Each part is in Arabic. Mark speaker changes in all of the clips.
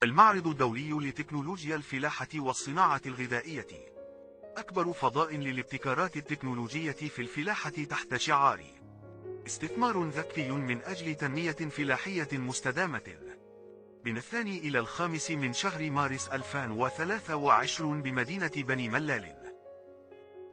Speaker 1: المعرض الدولي لتكنولوجيا الفلاحة والصناعة الغذائية، أكبر فضاء للابتكارات التكنولوجية في الفلاحة تحت شعار استثمار ذكي من أجل تنمية فلاحية مستدامة، من 2 إلى 5 من شهر مارس 2023 بمدينة بني ملال.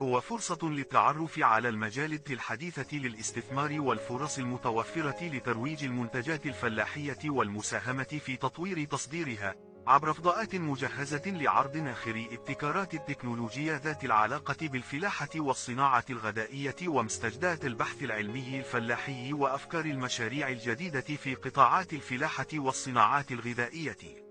Speaker 1: هو فرصة للتعرف على المجالات الحديثة للاستثمار والفرص المتوفرة لترويج المنتجات الفلاحية والمساهمة في تطوير تصديرها عبر فضاءات مجهزة لعرض آخر ابتكارات التكنولوجيا ذات العلاقة بالفلاحة والصناعة الغذائية ومستجدات البحث العلمي الفلاحي وأفكار المشاريع الجديدة في قطاعات الفلاحة والصناعات الغذائية.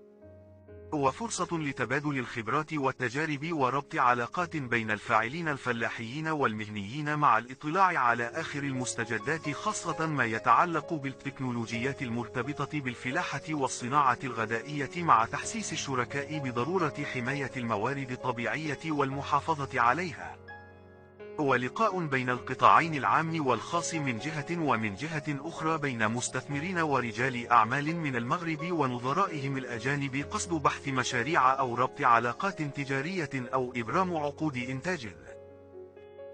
Speaker 1: هو فرصة لتبادل الخبرات والتجارب وربط علاقات بين الفاعلين الفلاحيين والمهنيين مع الاطلاع على آخر المستجدات، خاصة ما يتعلق بالتكنولوجيات المرتبطة بالفلاحة والصناعة الغذائية، مع تحسيس الشركاء بضرورة حماية الموارد الطبيعية والمحافظة عليها. هو لقاء بين القطاعين العام والخاص من جهة، ومن جهة أخرى بين مستثمرين ورجال أعمال من المغرب ونظرائهم الأجانب، قصد بحث مشاريع أو ربط علاقات تجارية أو إبرام عقود إنتاج.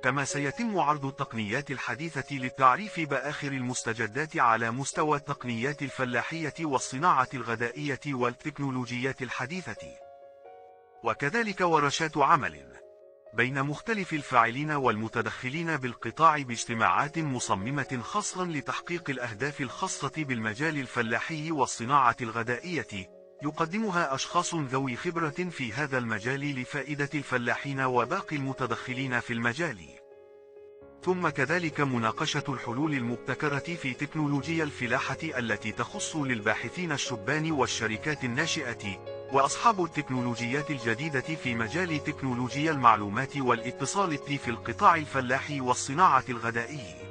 Speaker 1: كما سيتم عرض التقنيات الحديثة للتعريف بآخر المستجدات على مستوى التقنيات الفلاحية والصناعة الغذائية والتكنولوجيات الحديثة، وكذلك ورشات عمل بين مختلف الفاعلين والمتدخلين بالقطاع باجتماعات مصممة خاصة لتحقيق الأهداف الخاصة بالمجال الفلاحي والصناعة الغذائية، يقدمها أشخاص ذوي خبرة في هذا المجال لفائدة الفلاحين وباقي المتدخلين في المجال. ثم كذلك مناقشة الحلول المبتكرة في تكنولوجيا الفلاحة التي تخص للباحثين الشبان والشركات الناشئة وأصحاب التكنولوجيات الجديدة في مجال تكنولوجيا المعلومات والاتصال في القطاع الفلاحي والصناعة الغذائي.